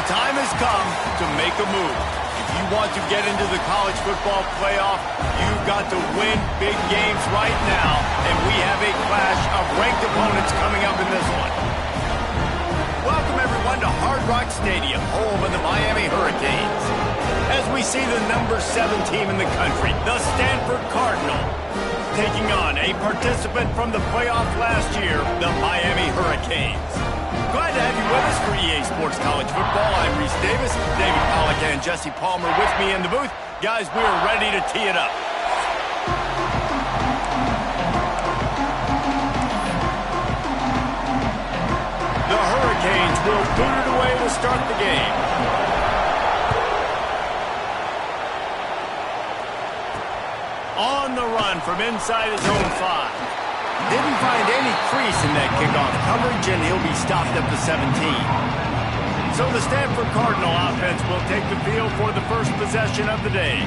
time has come to make a move. If you want to get into the college football playoff, you've got to win big games right now, and we have a clash of ranked opponents coming up in this one. Welcome, everyone, to Hard Rock Stadium, home of the Miami Hurricanes. As we see the number 7 team in the country, the Stanford Cardinal, taking on a participant from the playoff last year, the Miami Hurricanes. Glad to have you with us for EA Sports College Football. I'm Reese Davis, David Pollack and Jesse Palmer with me in the booth. Guys, we are ready to tee it up. The Hurricanes will boot it away to start the game. On the run from inside his own 5. Didn't find any crease in that kickoff coverage, and he'll be stopped at the 17. So the Stanford Cardinal offense will take the field for the first possession of the day.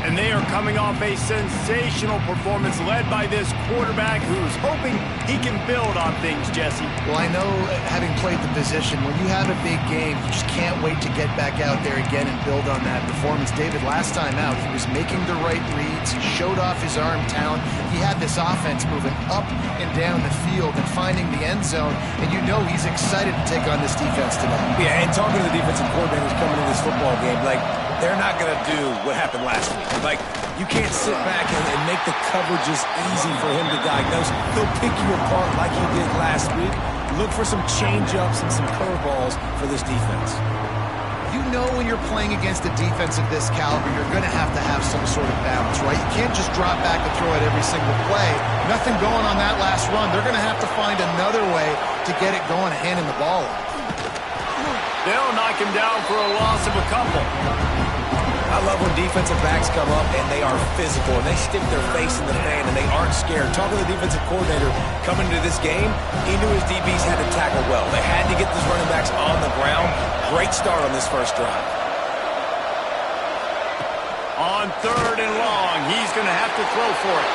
And they are coming off a sensational performance led by this quarterback who's hoping he can build on things, Jesse. Well, I know, having played the position, when you have a big game, you just can't wait to get back out there again and build on that performance. David, last time out, he was making the right reads. He showed off his arm talent. He had this offense moving up and down the field and finding the end zone. And you know he's excited to take on this defense today. Yeah, and talking to the defensive coordinators coming to this football game, they're not going to do what happened last week. You can't sit back and make the coverages easy for him to diagnose. He'll pick you apart like he did last week. Look for some change-ups and some curveballs for this defense. You know when you're playing against a defense of this caliber, you're going to have some sort of balance, right? You can't just drop back and throw it every single play. Nothing going on that last run. They're going to have to find another way to get it going, handing the ball off. They'll knock him down for a loss of a couple. I love when defensive backs come up and they are physical and they stick their face in the fan and they aren't scared. Talking to the defensive coordinator coming into this game, he knew his DBs had to tackle well. They had to get these running backs on the ground. Great start on this first drive. On 3rd and long, he's going to have to throw for it.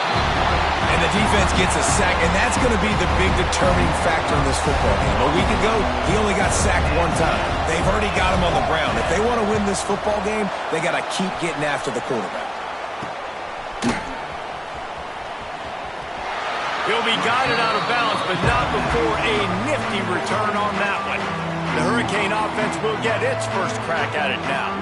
And the defense gets a sack, and that's going to be the big determining factor in this football game. A week ago, he only got sacked 1 time. They've already got him on the ground. If they want to win this football game, they got to keep getting after the quarterback. He'll be guided out of bounds, but not before a nifty return on that one. The Hurricane offense will get its first crack at it now.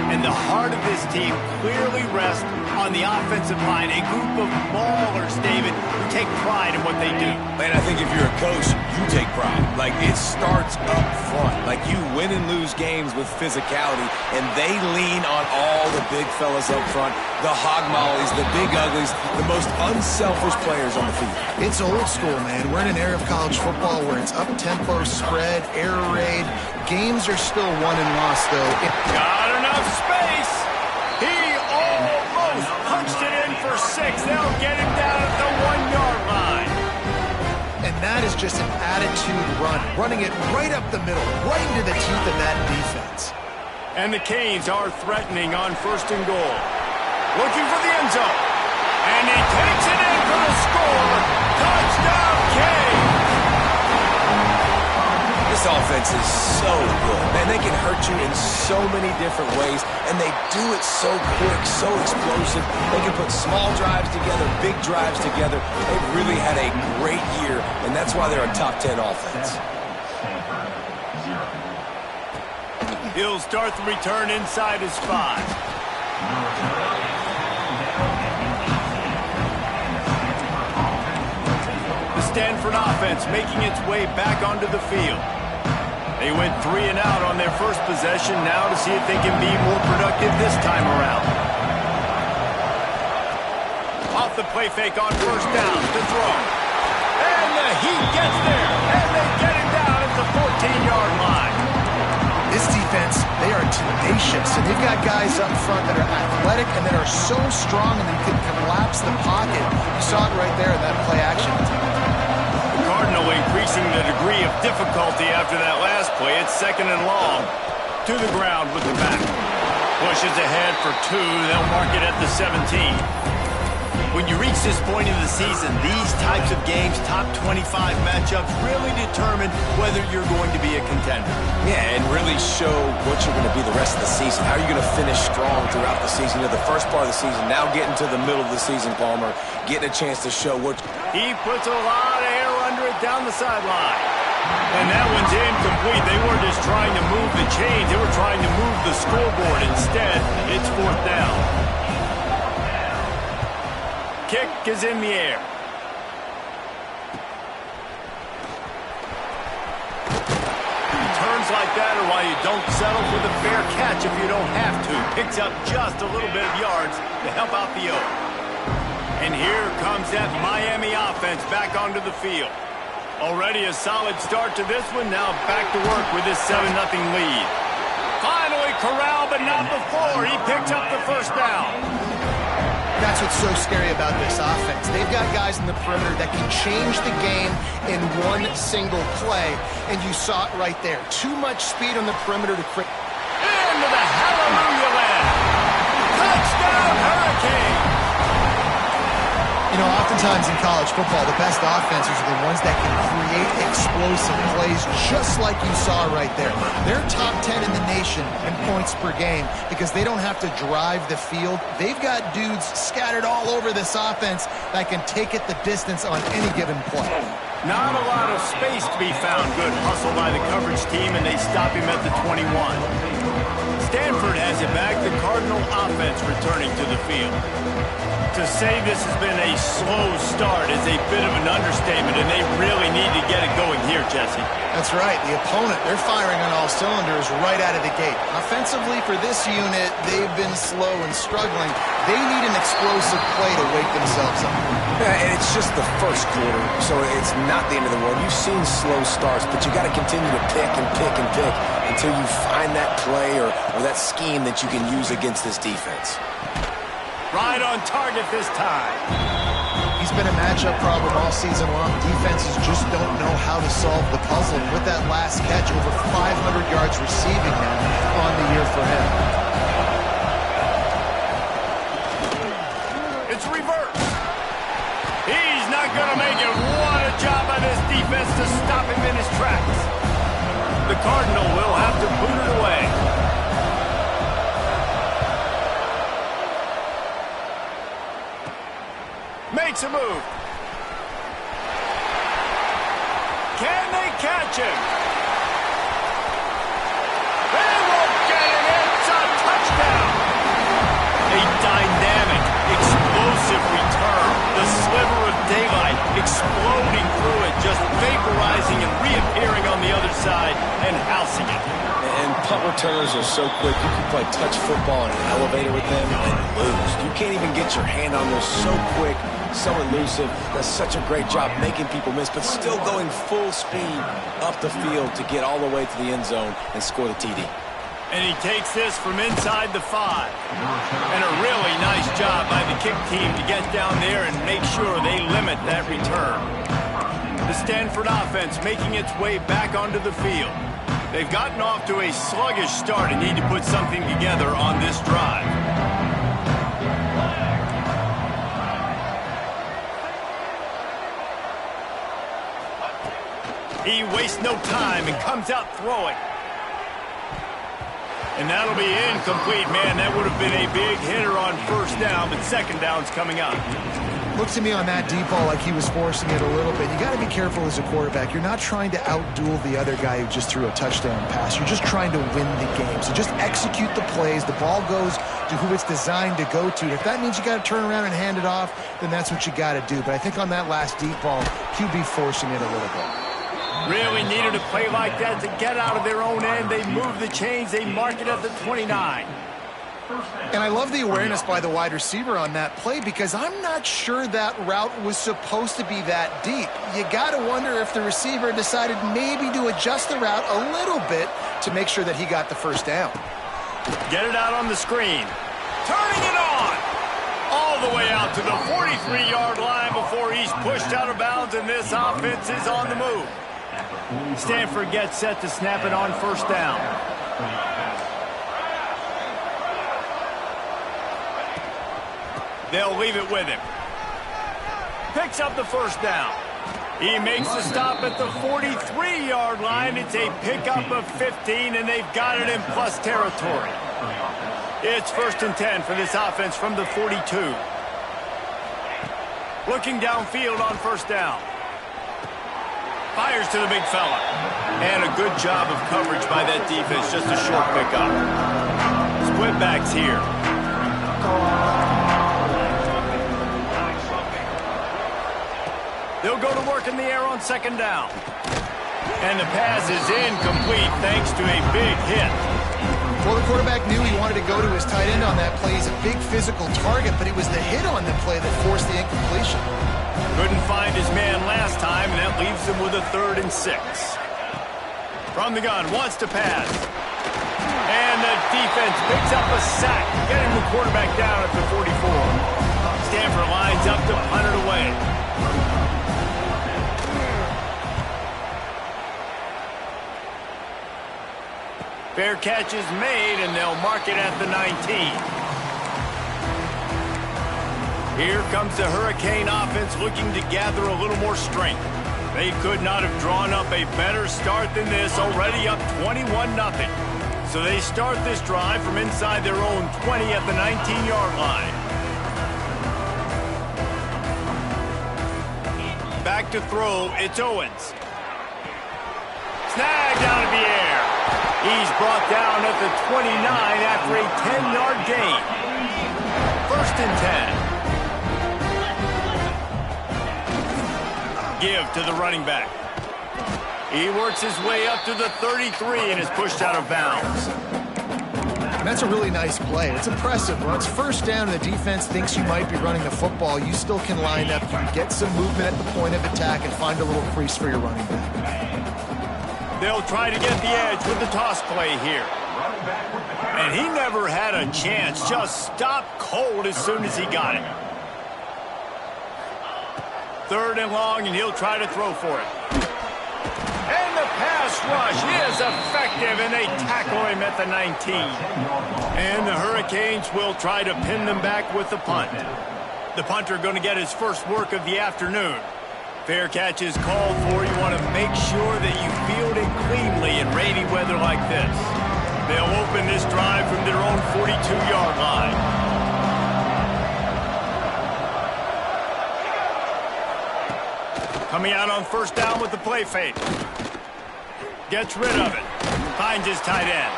And the heart of this team clearly rests on the offensive line, a group of ballers, David, who take pride in what they do. Man, I think if you're a coach, you take pride. It starts up front. You win and lose games with physicality, and they lean on all the big fellas up front, the hog mollies, the big uglies, the most unselfish players on the field. It's old school, man. We're in an era of college football where it's up-tempo, spread, air raid. Games are still won and lost, though. Got enough space. He almost punched it in for 6. They'll get him down at the 1-yard line. And that is just an attitude run, running it right up the middle, right into the teeth of that defense. And the Canes are threatening on 1st and goal. Looking for the end zone. And he takes it in for the score. Touchdown, Canes. This offense is so good. Man, they can hurt you in so many different ways, and they do it so quick, so explosive. They can put small drives together, big drives together. They've really had a great year, and that's why they're a top 10 offense. He'll start the return inside his 5. The Stanford offense making its way back onto the field. They went 3 and out on their first possession, now to see if they can be more productive this time around. Off the play fake on 1st down to throw. And the heat gets there, and they get him down at the 14-yard line. This defense, they are tenacious, and they've got guys up front that are athletic and that are so strong and they can collapse the pocket. You saw it right there in that play action. Cardinal increasing the degree of difficulty after that last play. It's 2nd and long. To the ground with the back. Pushes ahead for 2. They'll mark it at the 17. When you reach this point in the season, these types of games, top 25 matchups, really determine whether you're going to be a contender. Yeah, and really show what you're going to be the rest of the season. How are you going to finish strong throughout the season? The first part of the season, now getting to the middle of the season, Palmer, getting a chance to show what... He puts a lot of air under it down the sideline. And that one's incomplete. They weren't just trying to move the chains. They were trying to move the scoreboard. Instead, it's 4th down. Kick is in the air. Turns like that are why you don't settle for the fair catch if you don't have to. Picks up just a little bit of yards to help out the O. And here comes that Miami offense back onto the field. Already a solid start to this one. Now back to work with this 7-0 lead. Finally corralled, but not before. He picked up the first down. That's what's so scary about this offense. They've got guys in the perimeter that can change the game in one single play, and you saw it right there. Too much speed on the perimeter to create. Into the hallelujah land. Touchdown, Hurricane. You know, oftentimes in college football, the best offenses are the ones that can create explosive plays just like you saw right there. They're top 10 in the nation in points per game because they don't have to drive the field. They've got dudes scattered all over this offense that can take it the distance on any given play. Not a lot of space to be found. Good hustle by the coverage team, and they stop him at the 21. Stanford has it back. The Cardinal offense returning to the field. To say this has been a slow start is a bit of an understatement, and they really need to get it going here, Jesse. That's right. The opponent, they're firing on all cylinders right out of the gate. Offensively for this unit, they've been slow and struggling. They need an explosive play to wake themselves up. Yeah, and it's just the first quarter, so it's not the end of the world. You've seen slow starts, but you got to continue to pick and pick and pick until you find that play or that scheme that you can use against this defense. Right on target this time. He's been a matchup problem all season long. Defenses just don't know how to solve the puzzle. And with that last catch, over 500 yards receiving now on the year for him. It's reverse. He's not going to make it. What a job by this defense to stop him in his tracks. The Cardinal will have to boot it away. Makes a move. Can they catch him? They won't get it. It's a touchdown. A dynamic, explosive return. The sliver of daylight exploding through it, just vaporizing and reappearing on the other side and housing it. And punt returners are so quick. You can play touch football in an elevator with them and lose. You can't even get your hand on those so quick, so elusive. Does such a great job making people miss, but still going full speed up the field to get all the way to the end zone and score the TD. And he takes this from inside the 5. And a really nice job by the kick team to get down there and make sure they limit that return. The Stanford offense making its way back onto the field. They've gotten off to a sluggish start and need to put something together on this drive. He wastes no time and comes out throwing. And that'll be incomplete. Man, that would have been a big hitter on first down, but second down's coming up. Looks to me on that deep ball like he was forcing it a little bit. You got to be careful as a quarterback. You're not trying to outduel the other guy who just threw a touchdown pass. You're just trying to win the game. So just execute the plays. The ball goes to who it's designed to go to. If that means you got to turn around and hand it off, then that's what you got to do. But I think on that last deep ball, QB forcing it a little bit. Really needed a play like that to get out of their own end. They move the chains. They mark it at the 29. And I love the awareness by the wide receiver on that play because I'm not sure that route was supposed to be that deep. You got to wonder if the receiver decided maybe to adjust the route a little bit to make sure that he got the first down. Get it out on the screen. Turning it on. All the way out to the 43-yard line before he's pushed out of bounds, and this offense is on the move. Stanford gets set to snap it on first down. They'll leave it with him. picks up the first down. He makes the stop at the 43-yard line. It's a pickup of 15, and they've got it in plus territory. It's 1st and 10 for this offense from the 42. Looking downfield on 1st down. Fires to the big fella. And a good job of coverage by that defense. Just a short pickup. Split backs here. They'll go to work in the air on 2nd down. And the pass is incomplete thanks to a big hit. Well, the quarterback knew he wanted to go to his tight end on that play. He's a big physical target, but it was the hit on the play that forced the incompletion. Couldn't find his man last time, and that leaves him with a 3rd and 6. From the gun, wants to pass. And the defense picks up a sack, getting the quarterback down at the 44. Stanford lines up to punt it away. Fair catch is made, and they'll mark it at the 19. Here comes the Hurricane offense looking to gather a little more strength. They could not have drawn up a better start than this, already up 21-0. So they start this drive from inside their own 20 at the 19-yard line. Back to throw, it's Owens. Snagged out of the air. He's brought down at the 29 after a 10-yard gain. 1st and 10. Give to the running back. He works his way up to the 33 and is pushed out of bounds. And that's a really nice play. It's impressive. When it's 1st down and the defense thinks you might be running the football, you still can line up, you can get some movement at the point of attack and find a little crease for your running back. They'll try to get the edge with the toss play here. And he never had a chance. Just stopped cold as soon as he got it. 3rd and long, and he'll try to throw for it. And the pass rush is effective, and they tackle him at the 19. And the Hurricanes will try to pin them back with the punt. The punter going to get his first work of the afternoon. Fair catch is called for. You want to make sure that you field it cleanly in rainy weather like this. They'll open this drive from their own 42-yard line. Coming out on 1st down with the play fake. Gets rid of it. Finds his tight end.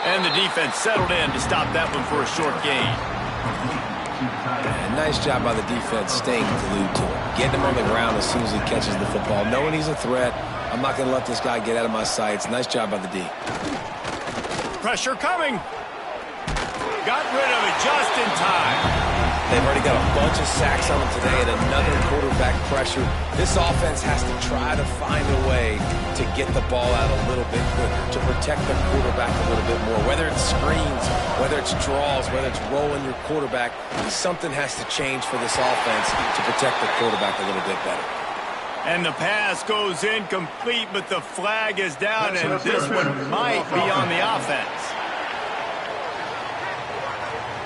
And the defense settled in to stop that one for a short gain. Nice job by the defense staying glued to him. Getting him on the ground as soon as he catches the football. Knowing he's a threat, I'm not going to let this guy get out of my sights. Nice job by the D. Pressure coming. Got rid of it just in time. They've already got a bunch of sacks on them today and another quarterback pressure. This offense has to try to find a way to get the ball out a little bit quicker, to protect the quarterback a little bit more. Whether it's screens, whether it's draws, whether it's rolling your quarterback, something has to change for this offense to protect the quarterback a little bit better. And the pass goes incomplete, but the flag is down, and this one might be on the offense.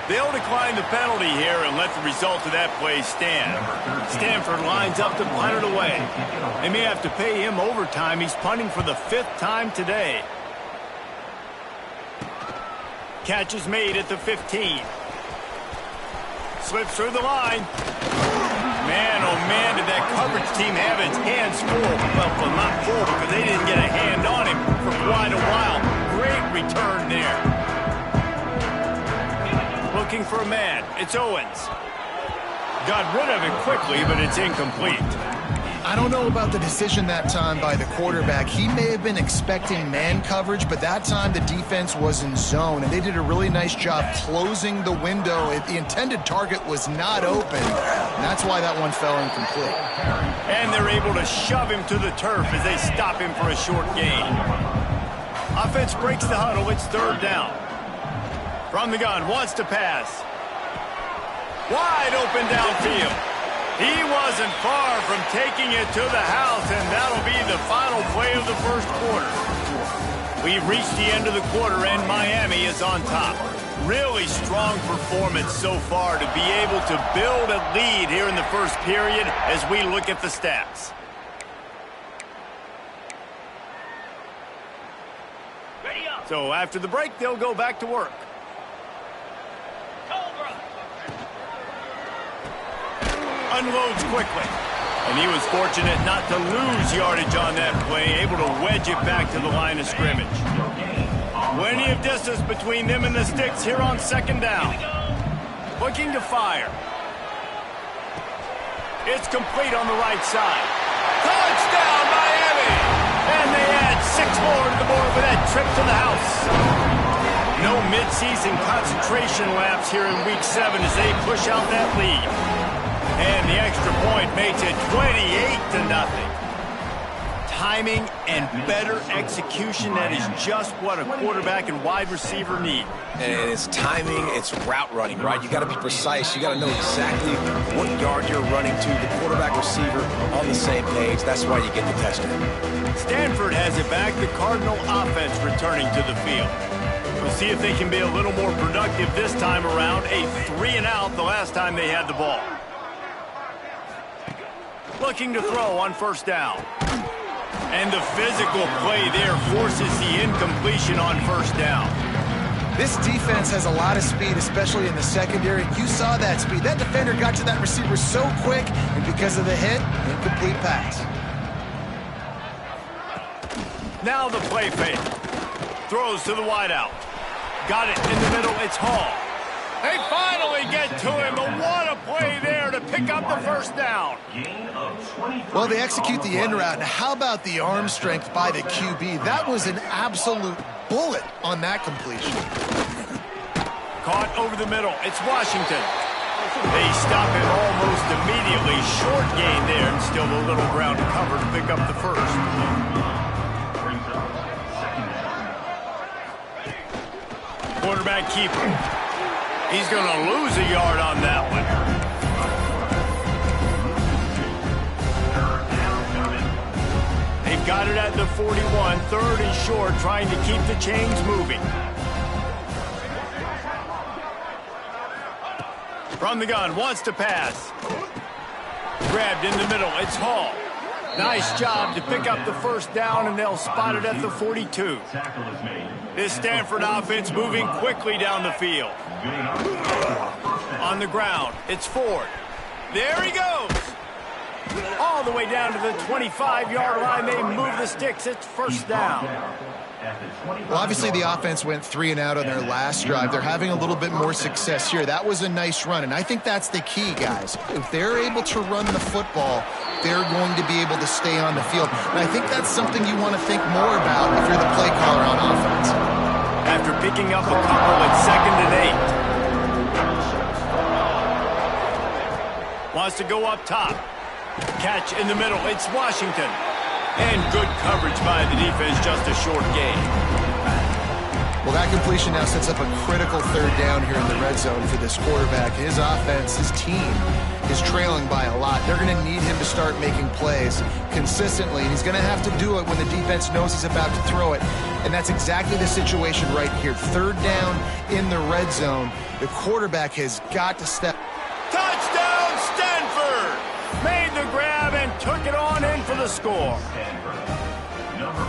They'll decline the penalty here and let the result of that play stand. Stanford lines up to punt it away. They may have to pay him overtime. He's punting for the 5th time today. Catch is made at the 15. Slips through the line. Man, oh man, did that coverage team have its hands full. Well, not full because they didn't get a hand on him for quite a while. Great return there. Looking for a man. It's Owens. Got rid of it quickly, but it's incomplete. I don't know about the decision that time by the quarterback. He may have been expecting man coverage, but that time the defense was in zone, and they did a really nice job closing the window. The intended target was not open, and that's why that one fell incomplete. And they're able to shove him to the turf as they stop him for a short gain. Offense breaks the huddle. It's 3rd down. From the gun, wants to pass. Wide open downfield. He wasn't far from taking it to the house, and that'll be the final play of the 1st quarter. We've reached the end of the quarter, and Miami is on top. Really strong performance so far to be able to build a lead here in the first period as we look at the stats. So after the break, they'll go back to work. Unloads quickly. And he was fortunate not to lose yardage on that play, able to wedge it back to the line of scrimmage. Plenty of distance between them and the sticks here on second down. Looking to fire. It's complete on the right side. Touchdown, Miami! And they add 6 more to the board with that trip to the house. No midseason concentration lapse here in Week 7 as they push out that lead. And the extra point makes it 28-0. Timing and better execution, that is just what a quarterback and wide receiver need. And it's timing, it's route running, right? You got to be precise. You got to know exactly what yard you're running to. The quarterback receiver on the same page. That's why you get the touchdown. Stanford has it back. The Cardinal offense returning to the field. We'll see if they can be a little more productive this time around. A 3-and-out the last time they had the ball. Looking to throw on first down. And the physical play there forces the incompletion on first down. This defense has a lot of speed, especially in the secondary. You saw that speed. That defender got to that receiver so quick, and because of the hit, incomplete pass. Now the play fake. Throws to the wideout. Got it in the middle. It's Hall. They finally get to him, but what a play there to pick up the first down. Well, they execute the in route. Now, how about the arm strength by the QB? That was an absolute bullet on that completion. Caught over the middle. It's Washington. They stop it almost immediately. Short gain there, and still a little ground to cover to pick up the first. Quarterback keeper. He's going to lose a yard on that one. They've got it at the 41, 3rd and short, trying to keep the chains moving. From the gun, wants to pass. Grabbed in the middle, it's Hall. Nice job to pick up the first down, and they'll spot it at the 42. This Stanford offense moving quickly down the field. On the ground, it's Ford. There he goes. All the way down to the 25-yard line. They move the sticks. It's first down. Well, obviously the offense went 3-and-out on their last drive. They're having a little bit more success here. That was a nice run, and I think that's the key, guys. If they're able to run the football, they're going to be able to stay on the field. And I think that's something you want to think more about if you're the play caller on offense. After picking up a couple at 2nd and 8. Wants to go up top. Catch in the middle. It's Washington. And good coverage by the defense, just a short gain. Well, that completion now sets up a critical 3rd down here in the red zone for this quarterback. His offense, his team is trailing by a lot. They're going to need him to start making plays consistently, and he's going to have to do it when the defense knows he's about to throw it. And that's exactly the situation right here. 3rd down in the red zone. The quarterback has got to step. Touchdown, Stanford! Made the grab and took it on in for the score.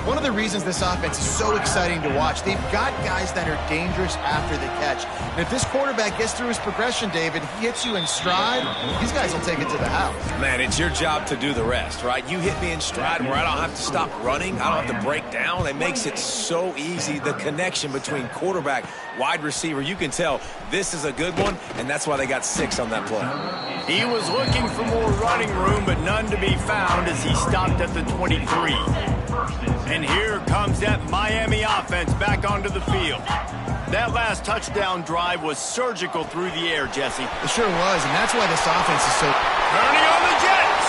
One of the reasons this offense is so exciting to watch, they've got guys that are dangerous after the catch. And if this quarterback gets through his progression, David, he hits you in stride, these guys will take it to the house. Man, it's your job to do the rest, right? You hit me in stride where I don't have to stop running. I don't have to break down. It makes it so easy. The connection between quarterback, wide receiver, you can tell this is a good one, and that's why they got 6 on that play. He was looking for more running room, but none to be found as he stopped at the 23. And here comes that Miami offense back onto the field. That last touchdown drive was surgical through the air, Jesse. It sure was, and that's why this offense is so... Turning on the Jets!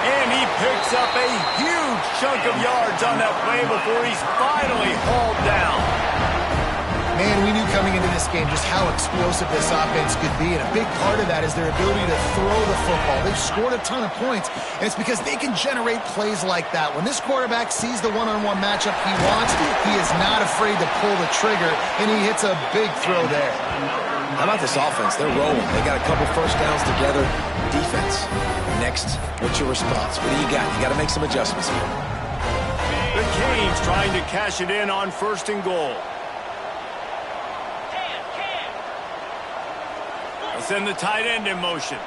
And he picks up a huge chunk of yards on that play before he's finally hauled down. Man, we knew coming into this game just how explosive this offense could be, and a big part of that is their ability to throw the football. They've scored a ton of points, and it's because they can generate plays like that. When this quarterback sees the one-on-one matchup he wants, he is not afraid to pull the trigger, and he hits a big throw there. How about this offense? They're rolling. They got a couple first downs together. Defense. Next, what's your response? What do you got? You got to make some adjustments here. The Canes trying to cash it in on 1st and goal. They'll send the tight end in motion.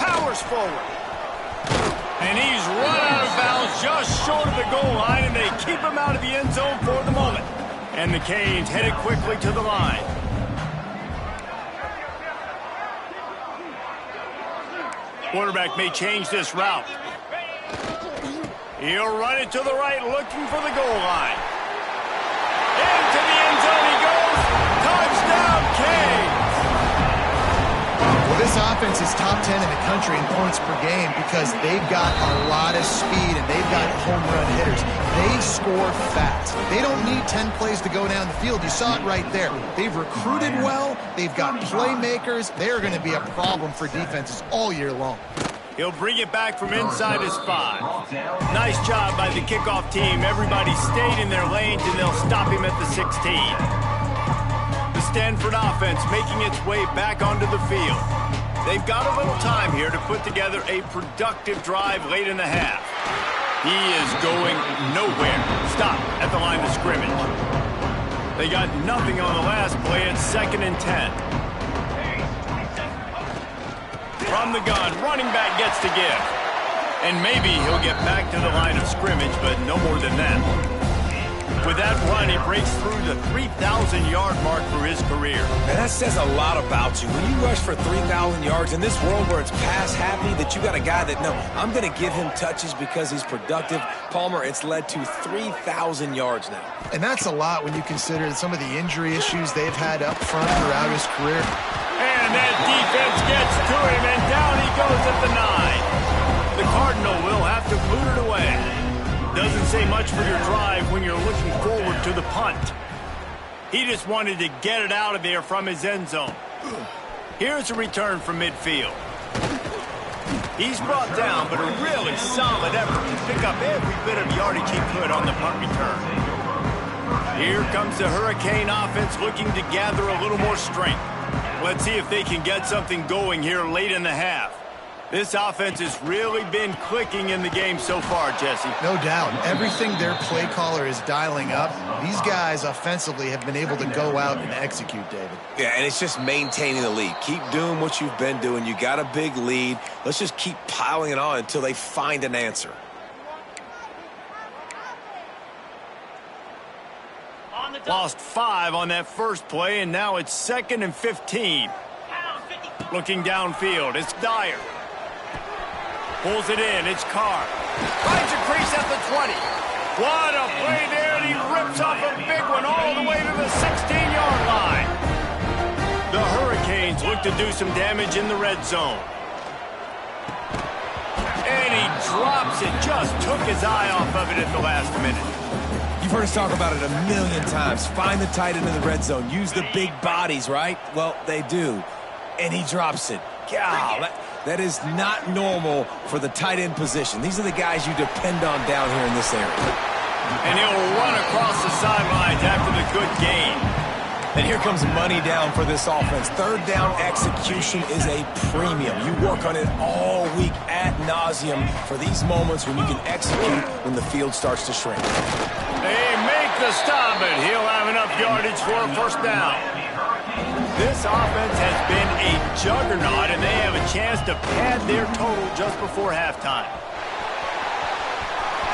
Powers forward. And he's run out of bounds just short of the goal line, and they keep him out of the end zone for the moment. And the Canes headed quickly to the line. Quarterback may change this route. He'll run it to the right, looking for the goal line. Into the end zone he goes. Touchdown, Canes! Well, this offense is top 10 in the country in points per game because they've got a lot of speed and they've got home run hitters. They score fast. They don't need 10 plays to go down the field. You saw it right there. They've recruited well. They've got playmakers. They're going to be a problem for defenses all year long. He'll bring it back from inside his 5. Nice job by the kickoff team. Everybody stayed in their lanes, and they'll stop him at the 16. The Stanford offense making its way back onto the field. They've got a little time here to put together a productive drive late in the half. He is going nowhere. Stop at the line of scrimmage. They got nothing on the last play. It's 2nd and 10. From the gun, running back gets to give. And maybe he'll get back to the line of scrimmage, but no more than that. With that run, he breaks through the 3,000-yard mark for his career. And that says a lot about you. When you rush for 3,000 yards in this world where it's pass-happy, that you got a guy that, no, I'm going to give him touches because he's productive. Palmer, it's led to 3,000 yards now. And that's a lot when you consider some of the injury issues they've had up front throughout his career. And that defense gets to him, and down he goes at the 9. The Cardinal will have to boot it away. Doesn't say much for your drive when you're looking forward to the punt. He just wanted to get it out of there from his end zone. Here's a return from midfield. He's brought down, but a really solid effort to pick up every bit of yardage he could on the punt return. Here comes the Hurricane offense looking to gather a little more strength. Let's see if they can get something going here late in the half. This offense has really been clicking in the game so far, Jesse. No doubt. Everything their play caller is dialing up, these guys offensively have been able to go out and execute, David. Yeah, and it's just maintaining the lead. Keep doing what you've been doing. You got a big lead. Let's just keep piling it on until they find an answer. Lost 5 on that first play, and now it's 2nd and 15. Looking downfield, it's Dyer. Pulls it in, it's Carr. Finds a crease at the 20. What a play there, and he rips off a big one all the way to the 16-yard line. The Hurricanes look to do some damage in the red zone. And he drops it, just took his eye off of it at the last minute. You've heard us talk about it a million times. Find the tight end in the red zone. Use the big bodies, right? Well, they do. And he drops it. God, that is not normal for the tight end position. These are the guys you depend on down here in this area. And he'll run across the sidelines after the good game. And here comes money down for this offense. 3rd down execution is a premium. You work on it all week ad nauseum for these moments when you can execute when the field starts to shrink. They make the stop, but he'll have enough yardage for a 1st down. This offense has been a juggernaut, and they have a chance to pad their total just before halftime.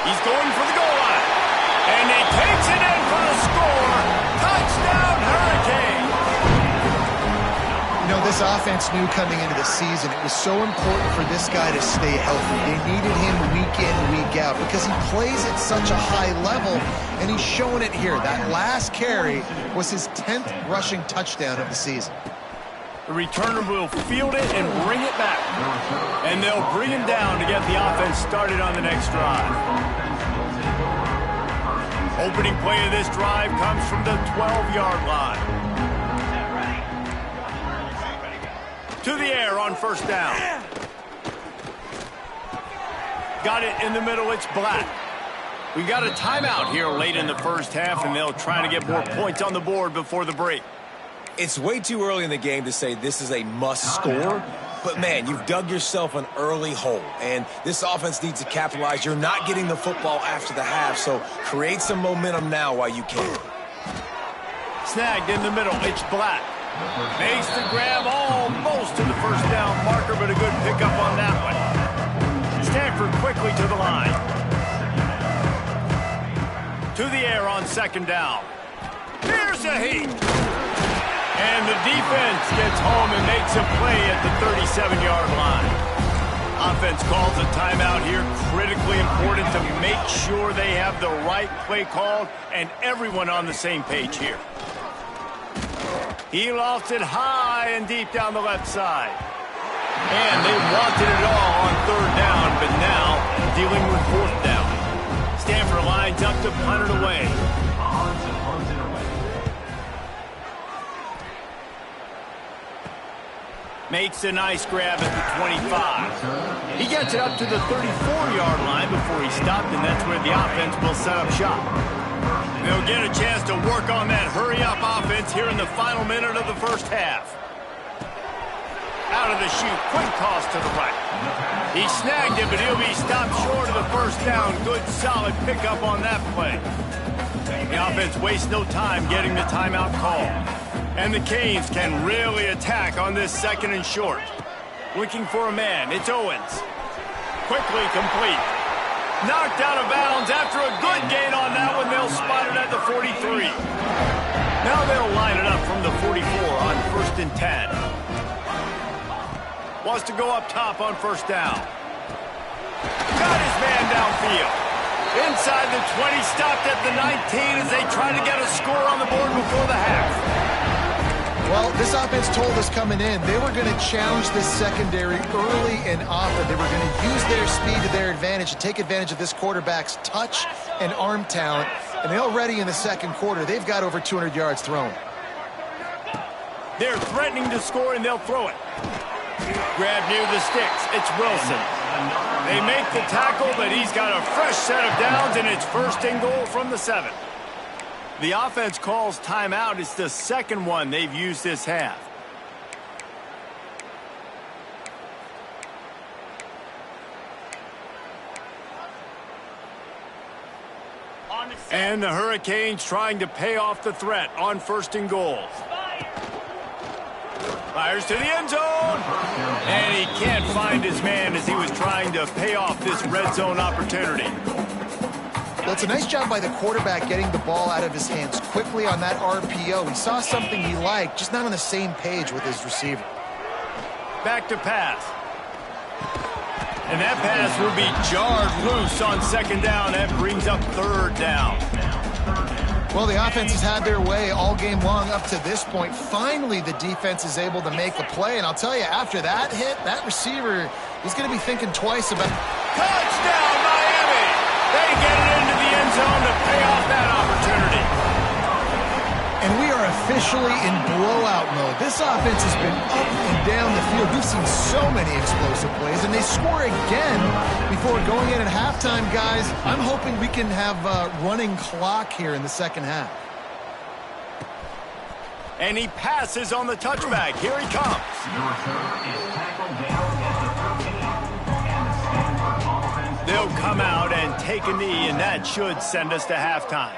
He's going for the goal line, and he takes it in for the score. Touchdown, Hurricane! You know, this offense knew coming into the season it was so important for this guy to stay healthy. They needed him week in, week out because he plays at such a high level, and he's showing it here. That last carry was his 10th rushing touchdown of the season. The returner will field it and bring it back. And they'll bring him down to get the offense started on the next drive. Opening play of this drive comes from the 12-yard line. To the air on first down. Got it in the middle. It's Black. We got a timeout here late in the first half, and they'll try to get more points on the board before the break. It's way too early in the game to say this is a must score, but man, you've dug yourself an early hole, and this offense needs to capitalize. You're not getting the football after the half, so create some momentum now while you can. Snagged in the middle. It's Black. Makes the grab almost to the first down marker, but a good pickup on that one. Stanford quickly to the line. To the air on second down. Here's a heat. And the defense gets home and makes a play at the 37-yard line. Offense calls a timeout here. Critically important to make sure they have the right play called and everyone on the same page here. He lofts it high and deep down the left side. And they wanted it all on third down, but now dealing with fourth down. Stanford lines up to punt it away. Makes a nice grab at the 25. He gets it up to the 34-yard line before he stopped, and that's where the offense will set up shop. They'll get a chance to work on that hurry-up offense here in the final minute of the first half. Out of the chute, quick toss to the right. He snagged it, but he'll be stopped short of the first down. Good, solid pickup on that play. The offense wastes no time getting the timeout call. And the Canes can really attack on this second and short. Looking for a man, it's Owens. Quickly complete. Knocked out of bounds after a good gain on that one. They'll spot it at the 43. Now they'll line it up from the 44 on first and 10. Wants to go up top on first down. Got his man downfield. Inside the 20, stopped at the 19 as they try to get a score on the board before the half. Well, this offense told us coming in they were going to challenge this secondary early and often. They were going to use their speed to their advantage and take advantage of this quarterback's touch and arm talent. And they already in the second quarter, they've got over 200 yards thrown. They're threatening to score, and they'll throw it. Grab near the sticks. It's Wilson. They make the tackle, but he's got a fresh set of downs, and it's first and goal from the 7. The offense calls timeout. It's the second one they've used this half. And the Hurricanes trying to pay off the threat on first and goal. Fires to the end zone. And he can't find his man as he was trying to pay off this red zone opportunity. Well, it's a nice job by the quarterback getting the ball out of his hands quickly on that RPO. He saw something he liked, just not on the same page with his receiver. Back to pass. And that pass will be jarred loose on second down. That brings up third down. Well, the offense has had their way all game long up to this point. Finally, the defense is able to make a play. And I'll tell you, after that hit, that receiver, he's going to be thinking twice about... Touchdown, Miami! They get it into the end zone to pay off that opportunity. And we are officially in blowout mode. This offense has been up and down the field. We've seen so many explosive plays, and they score again before going in at halftime, guys. I'm hoping we can have a running clock here in the second half. And he passes on the touchback. Here he comes. They'll come out and take a knee, and that should send us to halftime.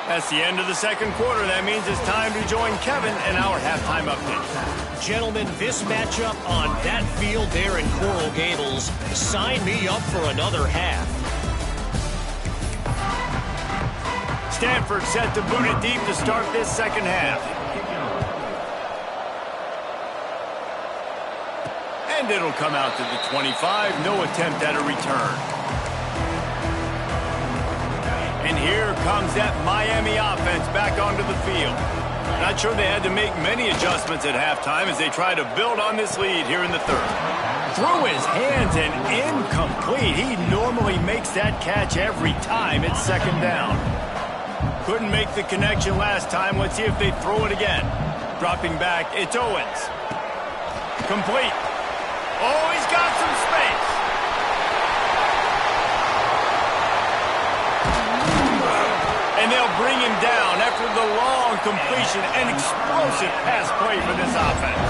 That's the end of the second quarter. That means it's time to join Kevin in our halftime update. Gentlemen, this matchup on that field there in Coral Gables, sign me up for another half. Stanford set to boot it deep to start this second half. And it'll come out to the 25. No attempt at a return. And here comes that Miami offense back onto the field. Not sure they had to make many adjustments at halftime as they try to build on this lead here in the third. Through his hands and incomplete. He normally makes that catch every time it's second down. Couldn't make the connection last time. Let's see if they throw it again. Dropping back, it's Owens. Complete. Oh, he's got some space. And they'll bring him down after the long completion and explosive pass play for this offense.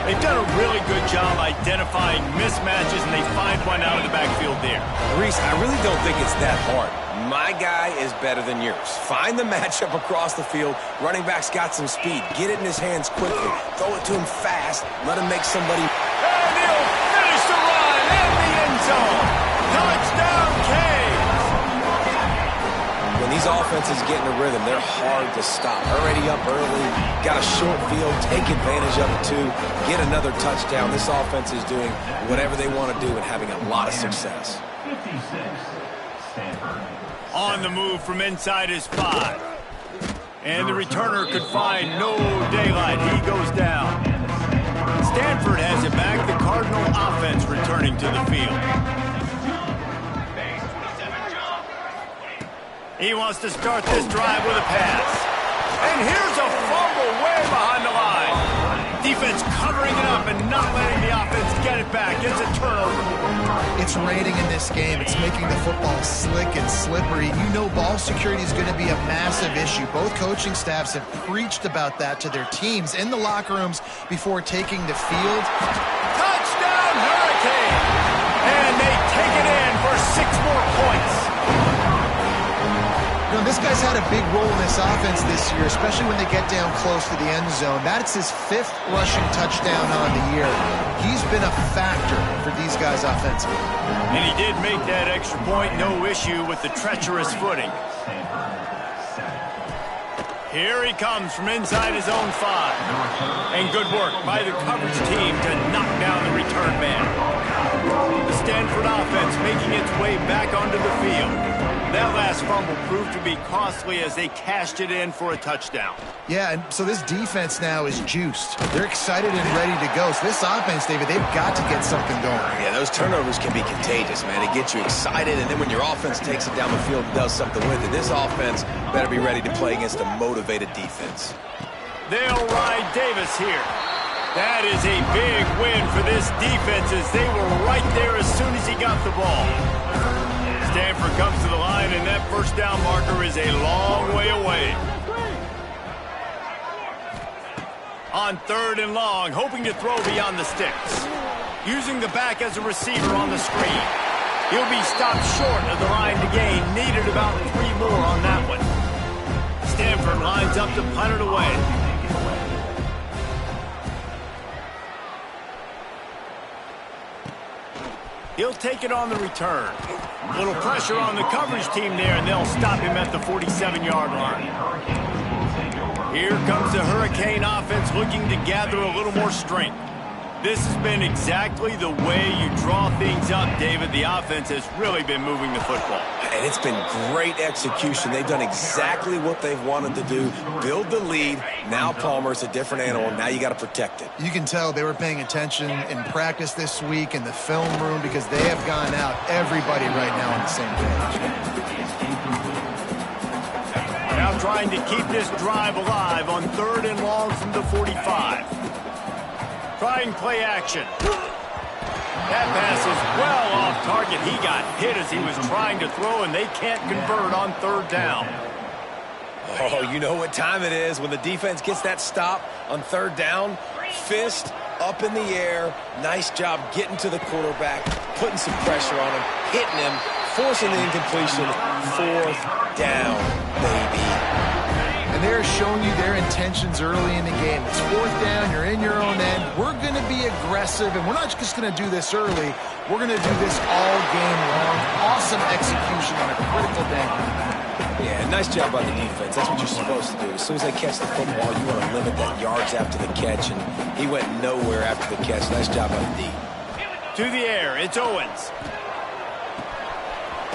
They've done a really good job identifying mismatches, and they find one out of the backfield there. Reese, I really don't think it's that hard. My guy is better than yours. Find the matchup across the field. Running back's got some speed. Get it in his hands quickly. Throw it to him fast. Let him make somebody. And he'll finish the run in the end zone. Touchdown, Canes. When these offenses get in a rhythm, they're hard to stop. Already up early, got a short field, take advantage of it too, get another touchdown. This offense is doing whatever they want to do and having a lot of success. 56, Stanford. On the move from inside his 5. And the returner could find no daylight. He goes down. Stanford has it back. The Cardinal offense returning to the field. He wants to start this drive with a pass. And here's a fumble way behind the line. Defense covering it up and not letting the offense get it back. It's a turnover. It's raining in this game. It's making the football slick and slippery. You know ball security is going to be a massive issue. Both coaching staffs have preached about that to their teams in the locker rooms before taking the field. Touchdown, Hurricane! And they take it in for 6 more points. You know, this guy's had a big role in this offense this year, especially when they get down close to the end zone. That's his 5th rushing touchdown on the year. He's been a factor for these guys offensively. And he did make that extra point, no issue with the treacherous footing. Here he comes from inside his own 5. And good work by the coverage team to knock down the return man. The Stanford offense making its way back onto the field. That last fumble proved to be costly as they cashed it in for a touchdown. Yeah, and so this defense now is juiced. They're excited and ready to go. So this offense, David, they've got to get something going. Yeah, those turnovers can be contagious, man. It gets you excited, and then when your offense takes it down the field and does something with it, this offense better be ready to play against a motivated defense. They'll ride Davis here. That is a big win for this defense as they were right there as soon as he got the ball. Stanford comes to the line, and that first down marker is a long way away. On 3rd and long, hoping to throw beyond the sticks. Using the back as a receiver on the screen. He'll be stopped short of the line to gain. Needed about 3 more on that one. Stanford lines up to punt it away. He'll take it on the return. Little pressure on the coverage team there, and they'll stop him at the 47-yard line. Here comes the Hurricane offense looking to gather a little more strength. This has been exactly the way you draw things up, David. The offense has really been moving the football. And it's been great execution. They've done exactly what they've wanted to do. Build the lead. Now Palmer's a different animal. Now you got to protect it. You can tell they were paying attention in practice this week in the film room because they have gone out, everybody right now on the same page. Now trying to keep this drive alive on 3rd and long from the 45. Trying play action. That pass is well off target. He got hit as he was trying to throw, and they can't convert on 3rd down. Oh, you know what time it is when the defense gets that stop on 3rd down. Fist up in the air. Nice job getting to the quarterback, putting some pressure on him, hitting him, forcing the incompletion. 4th down, baby. And they're showing you their intentions early in the game. It's 4th down, you're in your own end. We're going to be aggressive, and we're not just going to do this early. We're going to do this all game long. Awesome execution on a critical day. Yeah, nice job by the defense. That's what you're supposed to do. As soon as they catch the football, you want to limit that yards after the catch, and he went nowhere after the catch. Nice job by the D. To the air, it's Owens.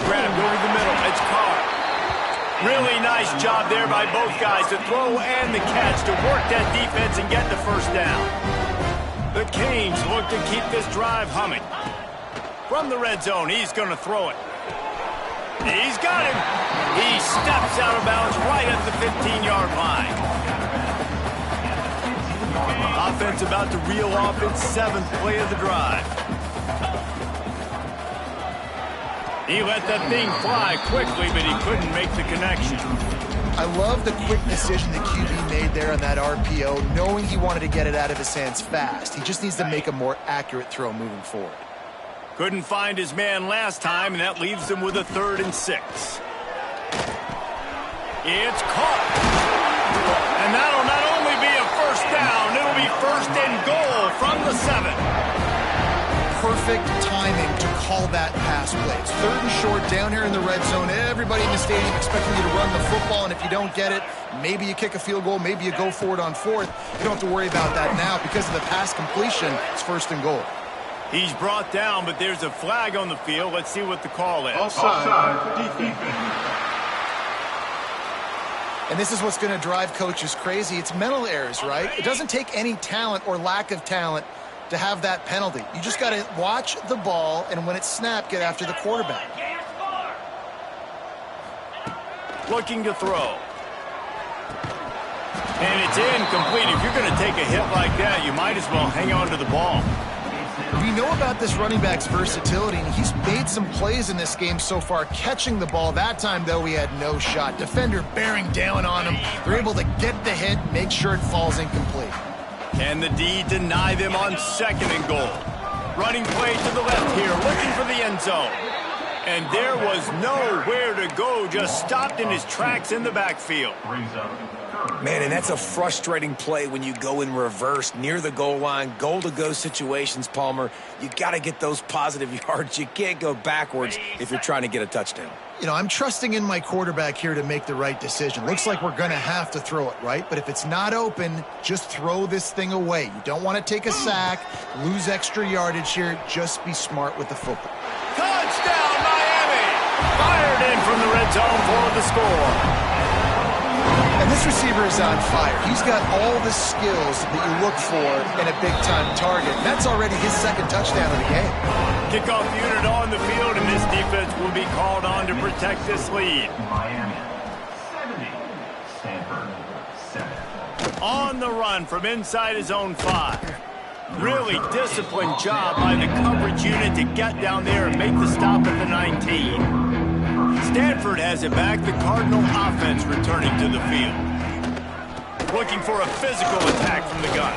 Grabbed over the middle, it's Carr. Really nice job there by both guys to throw and the catch to work that defense and get the first down. The Canes look to keep this drive humming. From the red zone, he's going to throw it. He's got him. He steps out of bounds right at the 15-yard line. Offense about to reel off its 7th play of the drive. He let that thing fly quickly, but he couldn't make the connection. I love the quick decision the QB made there on that RPO, knowing he wanted to get it out of his hands fast. He just needs to make a more accurate throw moving forward. Couldn't find his man last time, and that leaves him with a 3rd and 6. It's caught. And that'll not only be a first down, it'll be 1st and goal from the 7. Perfect timing to call that pass play. It's 3rd and short down here in the red zone. Everybody in the stadium expecting you to run the football, and if you don't get it, maybe you kick a field goal, maybe you go for it on 4th. You don't have to worry about that now. Because of the pass completion, it's 1st and goal. He's brought down, but there's a flag on the field. Let's see what the call is. Offside. Defense. And this is what's going to drive coaches crazy. It's mental errors, right? It doesn't take any talent or lack of talent to have that penalty. You just got to watch the ball, and when it's snapped, get after the quarterback. Looking to throw. And it's incomplete. If you're going to take a hit like that, you might as well hang on to the ball. We know about this running back's versatility, and he's made some plays in this game so far catching the ball. That time, though, he had no shot. Defender bearing down on him. They're able to get the hit, make sure it falls incomplete. Can the D deny them on 2nd and goal? Running play to the left here, looking for the end zone. And there was nowhere to go, just stopped in his tracks in the backfield. Man, and that's a frustrating play when you go in reverse near the goal line, goal-to-go situations, Palmer. You got to get those positive yards. You can't go backwards if you're trying to get a touchdown. You know, I'm trusting in my quarterback here to make the right decision. Looks like we're going to have to throw it, right? But if it's not open, just throw this thing away. You don't want to take a sack, lose extra yardage here. Just be smart with the football. Touchdown, Miami! Fired in from the red zone for the score. And this receiver is on fire. He's got all the skills that you look for in a big-time target. And that's already his 2nd touchdown of the game. Kickoff unit on the field, and this defense will be called on to protect this lead. Miami 70. Stanford 7. On the run from inside his own 5. Really disciplined job by the coverage unit to get down there and make the stop at the 19. Stanford has it back. The Cardinal offense returning to the field. Looking for a physical attack from the gun.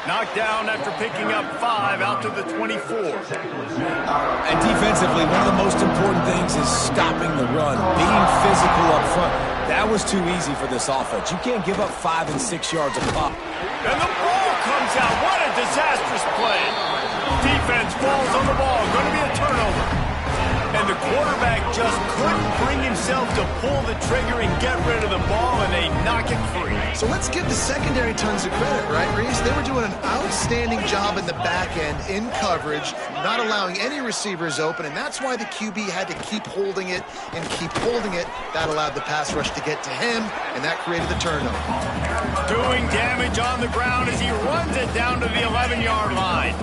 Knocked down after picking up 5 out to the 24. And defensively, one of the most important things is stopping the run, being physical up front. That was too easy for this offense. You can't give up 5 and 6 yards a pop. And the ball comes out. What a disastrous play. Defense falls on the ball. Going to be a turnover. And the quarterback just couldn't bring himself to pull the trigger and get rid of the ball, and they knock it free. So let's give the secondary tons of credit, right, Reese? They were doing an outstanding job in the back end, in coverage, not allowing any receivers open, and that's why the QB had to keep holding it and keep holding it. That allowed the pass rush to get to him, and that created the turnover. Doing damage on the ground as he runs it down to the 11-yard line.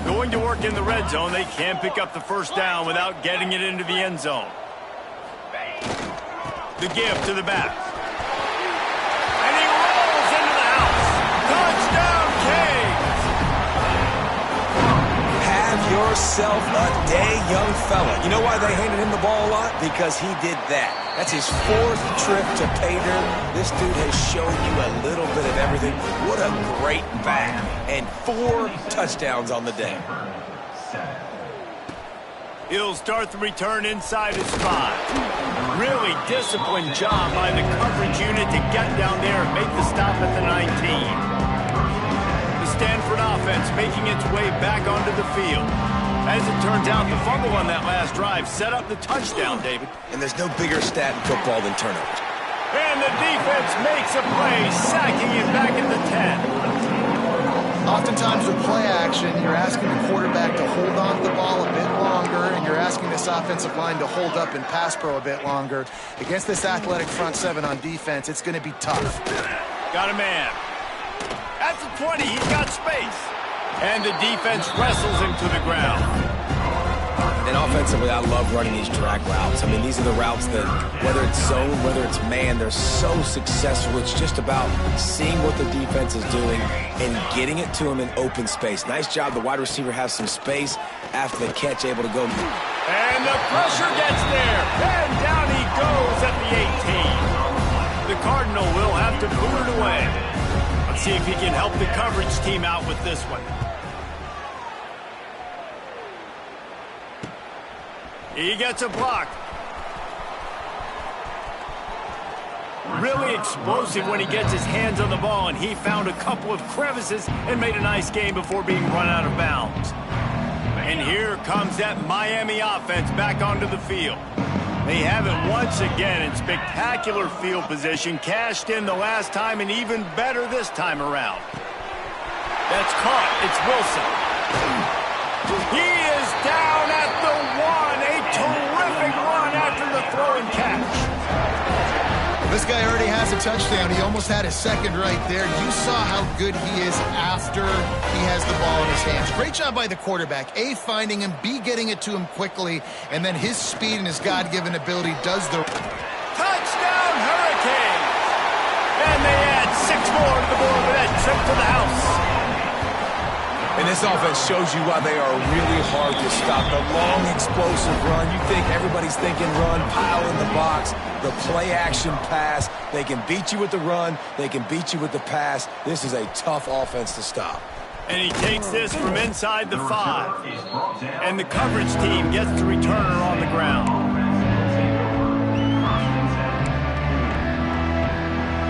Going to work in the red zone, they can pick up the first down without getting it into the end zone. The give to the back. And he rolls into the house. Touchdown, Canes! Have yourself a day, young fella. You know why they handed him the ball a lot? Because he did that. That's his 4th trip to pay dirt. This dude has shown you a little bit of everything. What a great back. And 4 touchdowns on the day. He'll start the return inside his 5. Really disciplined job by the coverage unit to get down there and make the stop at the 19. The Stanford offense making its way back onto the field. As it turns out, the fumble on that last drive set up the touchdown, David. And there's no bigger stat in football than turnovers. And the defense makes a play, sacking him back at the 10. Oftentimes with play action, you're asking the quarterback to hold on to the ball a bit longer, and you're asking this offensive line to hold up in pass pro a bit longer. Against this athletic front seven on defense, it's going to be tough. Got a man. At the 20, he's got space. And the defense wrestles him to the ground. And offensively, I love running these drag routes. I mean, these are the routes that, whether it's zone, whether it's man, they're so successful. It's just about seeing what the defense is doing and getting it to him in open space. Nice job. The wide receiver has some space after the catch, able to go. And the pressure gets there. And down he goes at the 18. The Cardinal will have to boot it away. Let's see if he can help the coverage team out with this one. He gets a block. Really explosive when he gets his hands on the ball, and he found a couple of crevices and made a nice game before being run out of bounds. And here comes that Miami offense back onto the field. They have it once again in spectacular field position, cashed in the last time, and even better this time around. That's caught. It's Wilson. He is down at the 1. A terrific run after the throw and catch. This guy already has a touchdown. He almost had his second right there. You saw how good he is after he has the ball in his hands. Great job by the quarterback. A, finding him, B, getting it to him quickly, and then his speed and his God-given ability does the... Touchdown, Hurricanes! And they add 6 more to the board with that trip to the house. And this offense shows you why they are really hard to stop. The long, explosive run. You think everybody's thinking run, pile in the box. The play-action pass. They can beat you with the run. They can beat you with the pass. This is a tough offense to stop. And he takes this from inside the 5. And the coverage team gets the returner on the ground.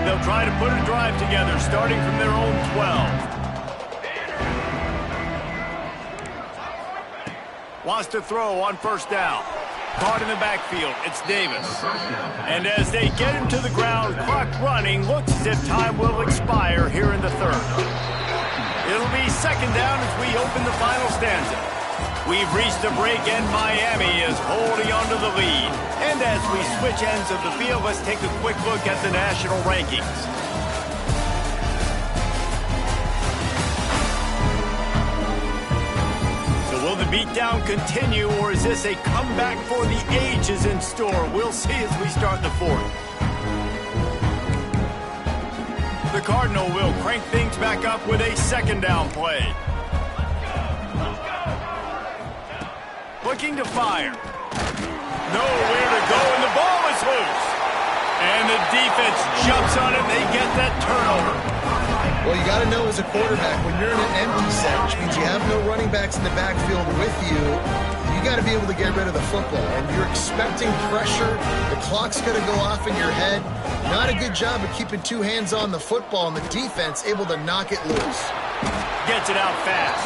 They'll try to put a drive together, starting from their own 12. Wants to throw on first down. Caught in the backfield. It's Davis. And as they get him to the ground, clock running, looks as if time will expire here in the third. It'll be second down as we open the final stanza. We've reached a break and Miami is holding onto the lead. And as we switch ends of the field, let's take a quick look at the national rankings. Will the beatdown continue, or is this a comeback for the ages in store? We'll see as we start the fourth. The Cardinal will crank things back up with a second down play. Looking to fire. Nowhere to go, and the ball is loose. And the defense jumps on it. They get that turnover. Well, you got to know as a quarterback, when you're in an empty set, which means you have no running backs in the backfield with you, you got to be able to get rid of the football. And you're expecting pressure. The clock's going to go off in your head. Not a good job of keeping 2 hands on the football, and the defense able to knock it loose. Gets it out fast.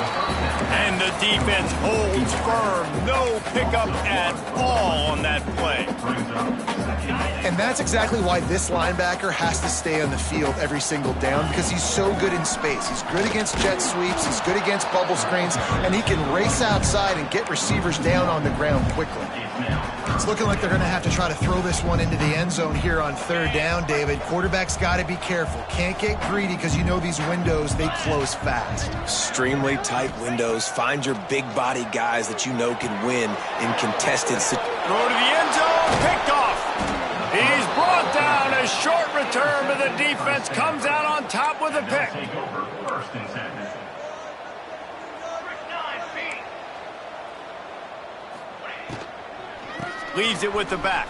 And the defense holds firm. No pickup at all on that play. And that's exactly why this linebacker has to stay on the field every single down, because he's so good in space. He's good against jet sweeps. He's good against bubble screens. And he can race outside and get receivers down on the ground quickly. It's looking like they're going to have to try to throw this one into the end zone here on third down, David. Quarterback's got to be careful. Can't get greedy because you know these windows, they close fast. Extremely tight windows. Find your big body guys that you know can win in contested situations. Throw to the end zone, picked off. He's brought down. A short return, but the defense comes out on top with a pick. Leaves it with the back.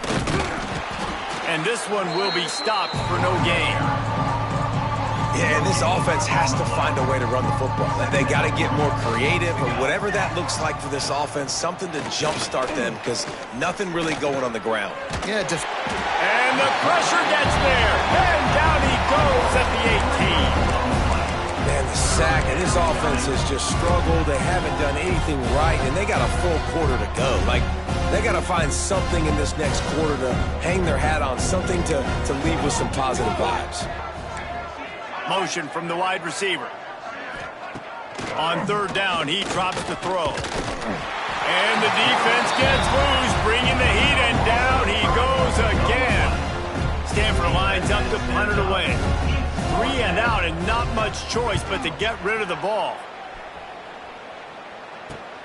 And this one will be stopped for no gain. Yeah, and this offense has to find a way to run the football. They got to get more creative, or whatever that looks like for this offense, something to jumpstart them, because nothing really going on the ground. Yeah, and the pressure gets there. And down he goes at the 18. Man, the sack, and this offense has just struggled. They haven't done anything right, and they got a full quarter to go. Like, they got to find something in this next quarter to hang their hat on, something to leave with some positive vibes. Motion from the wide receiver. On third down, he drops the throw. And the defense gets loose, bringing the heat, and down he goes again. Stanford lines up to punt it away. 3 and out, and not much choice but to get rid of the ball.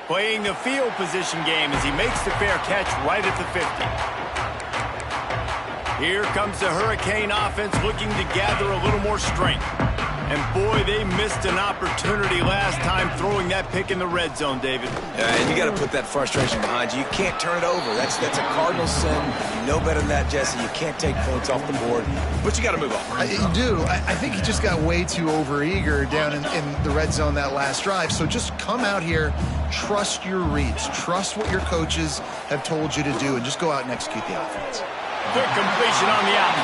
Playing the field position game as he makes the fair catch right at the 50. Here comes the Hurricane offense looking to gather a little more strength. And boy, they missed an opportunity last time throwing that pick in the red zone, David. And you got to put that frustration behind you. You can't turn it over. That's a cardinal sin. You know better than that, Jesse. You can't take points off the board, but you got to move on. You do. I think he just got way too overeager down in the red zone that last drive. So just come out here, trust your reads, trust what your coaches have told you to do, and just go out and execute the offense. Quick completion on the out.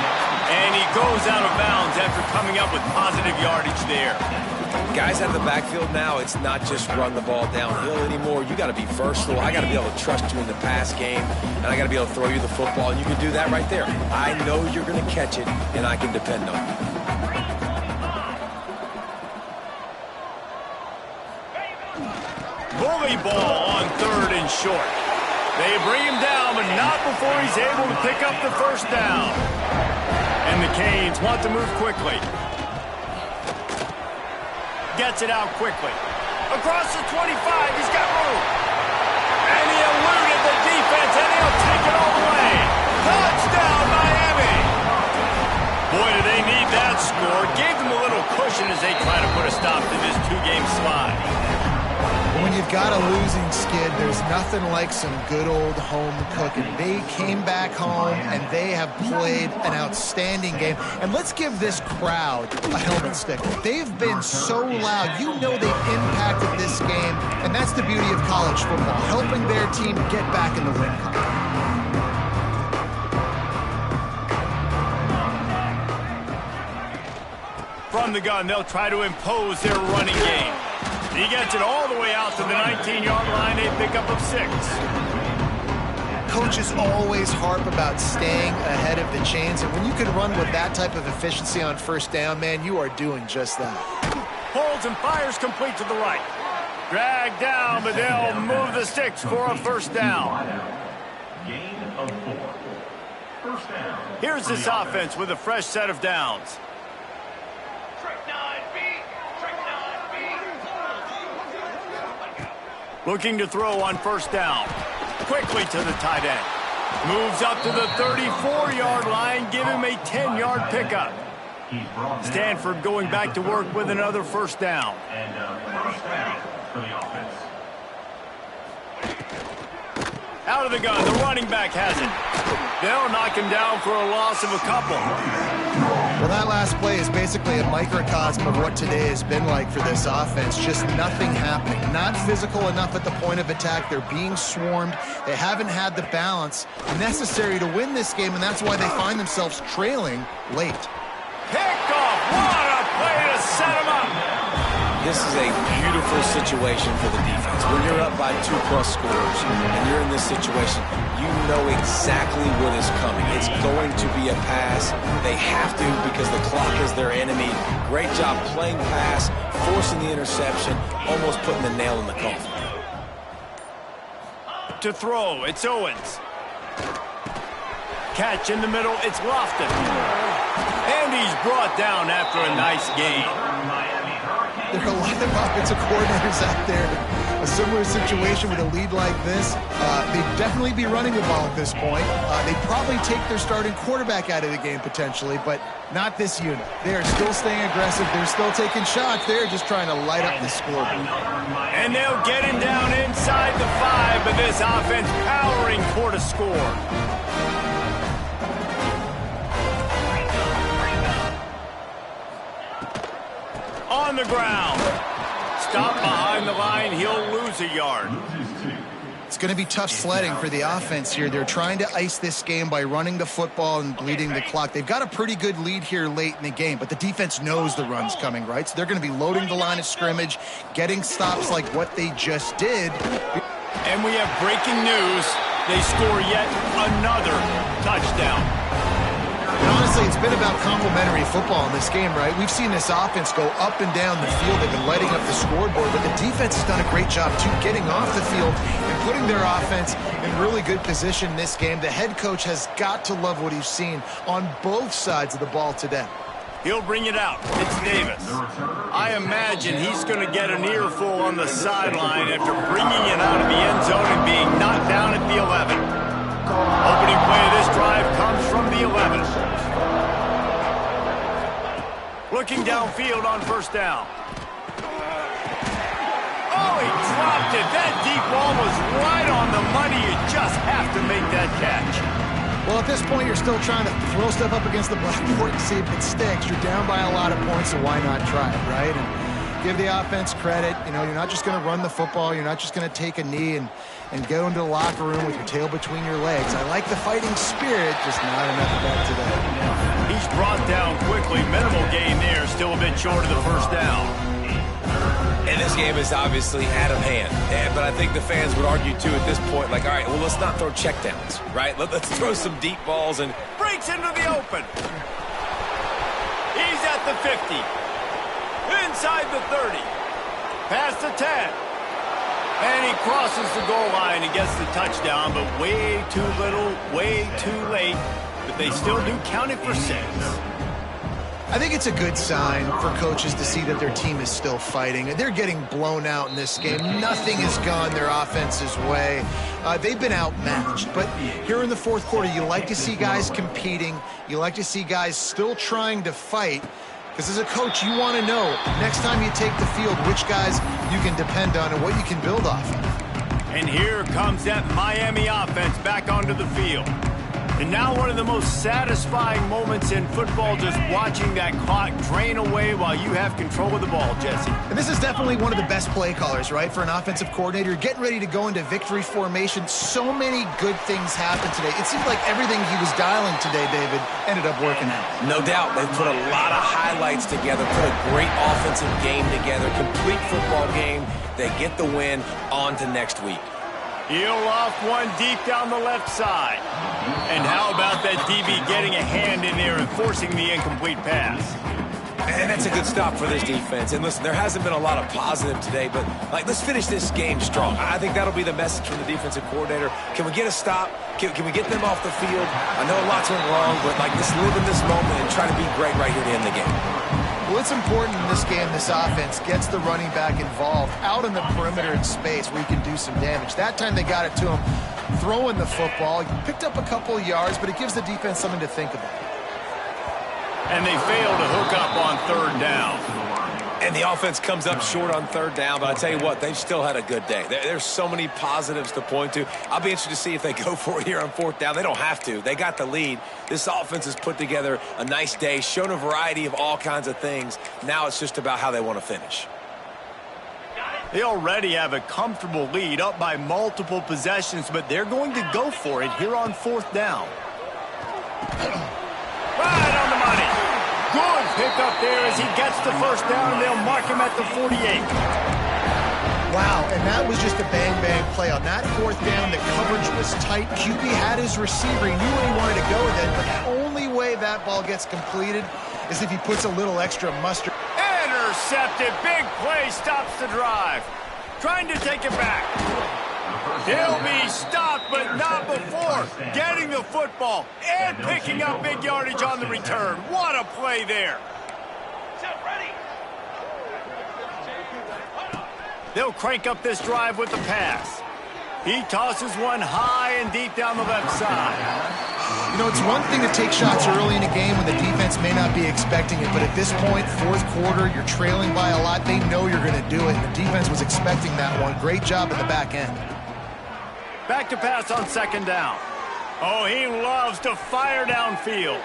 And he goes out of bounds after coming up with positive yardage there. Guys out of the backfield now, it's not just run the ball downhill anymore. You got to be versatile. I got to be able to trust you in the pass game, and I got to be able to throw you the football, and you can do that right there. I know you're going to catch it, and I can depend on it. Bully ball on third and short. They bring him down, but not before he's able to pick up the first down. And the Canes want to move quickly. Gets it out quickly. Across the 25, he's got room. And he eluded the defense, and he'll take it all the way. Touchdown, Miami! Boy, do they need that score. Gave them a little cushion as they try to put a stop to this two-game slide. When you've got a losing skid, there's nothing like some good old home cooking. They came back home, and they have played an outstanding game. And let's give this crowd a helmet stick. They've been so loud. You know they've impacted this game, and that's the beauty of college football, helping their team get back in the win column. From the gun, they'll try to impose their running game. He gets it all the way out to the 19-yard line, a pickup of 6. Coaches always harp about staying ahead of the chains, and when you can run with that type of efficiency on first down, man, you are doing just that. Holds and fires complete to the right. Dragged down, but they'll move the sticks for a first down. Gain of 4. First down. Here's this offense with a fresh set of downs. Looking to throw on first down. Quickly to the tight end. Moves up to the 34-yard line. Give him a 10-yard pickup. Stanford going back to work with another first down. And first down for the offense. Out of the gun. The running back has it. They'll knock him down for a loss of a couple. Well, that last play is basically a microcosm of what today has been like for this offense. Just nothing happening. Not physical enough at the point of attack. They're being swarmed. They haven't had the balance necessary to win this game, and that's why they find themselves trailing late. Kickoff! What a play to set him up! This is a beautiful situation for the defense. When you're up by 2+ scores and you're in this situation, you know exactly what is coming. It's going to be a pass. They have to because the clock is their enemy. Great job playing pass, forcing the interception, almost putting the nail in the coffin. To throw, it's Owens. Catch in the middle, it's Lofton. And he's brought down after a nice gain. There are a lot of offensive coordinators out there. A similar situation with a lead like this. They'd definitely be running the ball at this point. They'd probably take their starting quarterback out of the game potentially, but not this unit. They are still staying aggressive. They're still taking shots. They're just trying to light up the scoreboard. And they'll get him down inside the 5, but this offense powering toward a score. On the ground. Stop behind the line. He'll lose a yard. It's going to be tough sledding for the offense here. They're trying to ice this game by running the football and bleeding the clock. They've got a pretty good lead here late in the game, but the defense knows the run's coming, right? So they're going to be loading the line of scrimmage, getting stops like what they just did. And we have breaking news. They score yet another touchdown. And honestly, honestly, it's been about complementary football in this game, right? We've seen this offense go up and down the field. They've been lighting up the scoreboard, but the defense has done a great job, too, getting off the field and putting their offense in really good position in this game. The head coach has got to love what he's seen on both sides of the ball today. He'll bring it out. It's Davis. I imagine he's going to get an earful on the sideline after bringing it out of the end zone and being knocked down at the 11. Opening play of this drive comes from the 11. Looking downfield on first down. Oh, he dropped it. That deep ball was right on the money. You just have to make that catch. Well, at this point, you're still trying to throw stuff up against the blackboard and see if it sticks. You're down by a lot of points, so why not try it, right? And give the offense credit. You know, you're not just going to run the football. You're not just going to take a knee and go into the locker room with your tail between your legs. I like the fighting spirit, just not enough of that today. He's brought down quickly. Minimal gain there, still a bit short of the first down. And this game is obviously out of hand. But I think the fans would argue, too, at this point, like, all right, well, let's not throw checkdowns, right? Let's throw some deep balls and breaks into the open. He's at the 50. Inside the 30. Past the 10. And he crosses the goal line and gets the touchdown, but way too little, way too late. But they still do count it for 6. I think it's a good sign for coaches to see that their team is still fighting. They're getting blown out in this game. Nothing has gone their offense's way. They've been outmatched. But here in the fourth quarter, you like to see guys competing. You like to see guys still trying to fight. Because as a coach, you want to know, next time you take the field, which guys you can depend on and what you can build off of. And here comes that Miami offense back onto the field. And now one of the most satisfying moments in football, just watching that clock drain away while you have control of the ball, Jesse. And this is definitely one of the best play callers, right, for an offensive coordinator. Getting ready to go into victory formation. So many good things happened today. It seemed like everything he was dialing today, David, ended up working out. no doubt they put a lot of highlights together, put a great offensive game together, complete football game. They get the win on to next week. He'll off one deep down the left side. And how about that DB getting a hand in there and forcing the incomplete pass? And that's a good stop for this defense. And listen, there hasn't been a lot of positive today, but let's finish this game strong. I think that'll be the message from the defensive coordinator. Can we get a stop? Can we get them off the field? I know lots went wrong, but let's live in this moment and try to be great right here to end the game. Well, it's important in this game, this offense gets the running back involved out in the perimeter in space where he can do some damage. That time they got it to him throwing the football. He picked up a couple of yards, but it gives the defense something to think about. And they fail to hook up on third down. And the offense comes up short on third down, but I tell you what, they've still had a good day. There's so many positives to point to. I'll be interested to see if they go for it here on fourth down. They don't have to. They got the lead. This offense has put together a nice day, shown a variety of all kinds of things. Now it's just about how they want to finish. They already have a comfortable lead, up by multiple possessions, but they're going to go for it here on fourth down. Right on the money. Good pickup there as he gets the first down, and they'll mark him at the 48. Wow, and that was just a bang-bang play. On that fourth down, the coverage was tight. QB had his receiver. He knew where he wanted to go with it, but the only way that ball gets completed is if he puts a little extra mustard. Intercepted. Big play stops the drive. Trying to take it back. He'll be stopped, but not before getting the football and picking up big yardage on the return. What a play there. They'll crank up this drive with the pass. He tosses one high and deep down the left side. You know, it's one thing to take shots early in a game when the defense may not be expecting it, but at this point, fourth quarter, you're trailing by a lot. They know you're going to do it, and the defense was expecting that one. Great job at the back end. Back to pass on second down. Oh, he loves to fire downfield.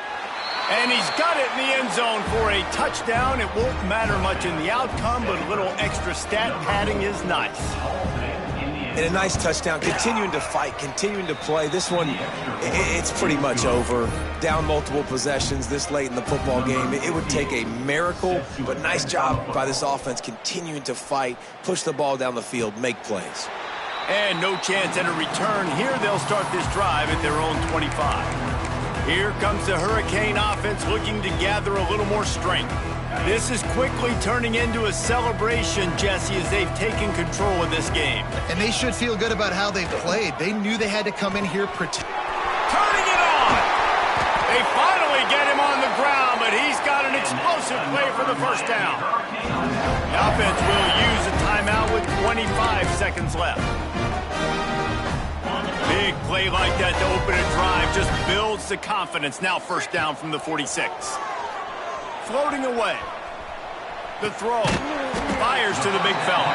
And he's got it in the end zone for a touchdown. It won't matter much in the outcome, but a little extra stat padding is nice. And a nice touchdown, continuing to fight, continuing to play. This one, it's pretty much over. Down multiple possessions this late in the football game. It would take a miracle, but nice job by this offense continuing to fight, push the ball down the field, make plays. And no chance at a return. Here they'll start this drive at their own 25. Here comes the Hurricane offense looking to gather a little more strength. This is quickly turning into a celebration, Jesse, as they've taken control of this game. And they should feel good about how they played. They knew they had to come in here protect. Turning it on! They finally get him on the ground, but he's got an explosive play for the first down. The offense will use a timeout with 25 seconds left. Big play like that to open a drive just builds the confidence. Now first down from the 46. Floating away. The throw. Fires to the big fella.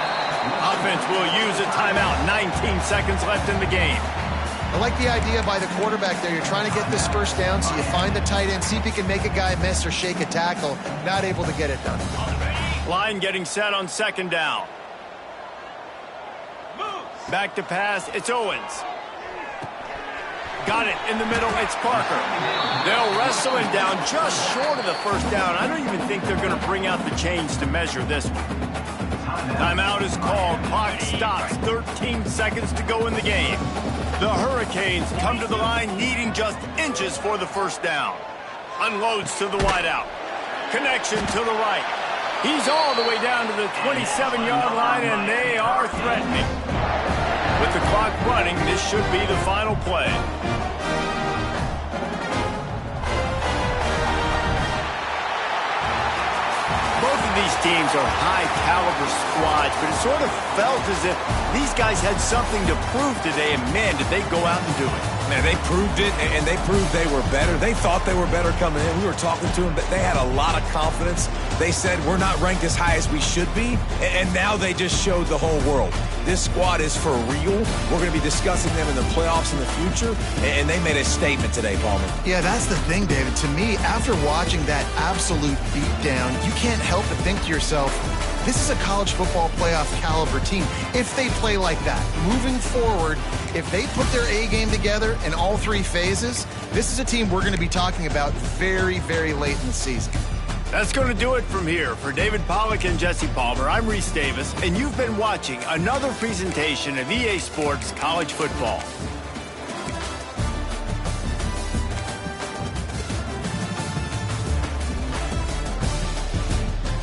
Offense will use a timeout. 19 seconds left in the game. I like the idea by the quarterback there. You're trying to get this first down, so you find the tight end, see if he can make a guy miss or shake a tackle. Not able to get it done. Line getting set on second down. Back to pass. It's Owens. Got it in the middle. It's Parker. They'll wrestle him down just short of the first down. I don't even think they're going to bring out the chains to measure this one. Timeout is called. Clock stops. 13 seconds to go in the game. The Hurricanes come to the line needing just inches for the first down. Unloads to the wideout. Connection to the right. He's all the way down to the 27-yard line, and they are threatening. With the clock running, this should be the final play. Both of these teams are high-caliber squads, but it sort of felt as if these guys had something to prove today, and man, did they go out and do it. Man, they proved it, and they proved they were better. They thought they were better coming in. We were talking to them, but they had a lot of confidence. They said, we're not ranked as high as we should be, and now they just showed the whole world. This squad is for real. We're going to be discussing them in the playoffs in the future, and they made a statement today, Palmer. Yeah, that's the thing, David. To me, after watching that absolute beatdown, you can't help but think to yourself, this is a college football playoff caliber team. If they play like that, moving forward, if they put their A game together in all three phases, this is a team we're going to be talking about very, very late in the season. That's going to do it from here. For David Pollack and Jesse Palmer, I'm Reese Davis, and you've been watching another presentation of EA Sports College Football.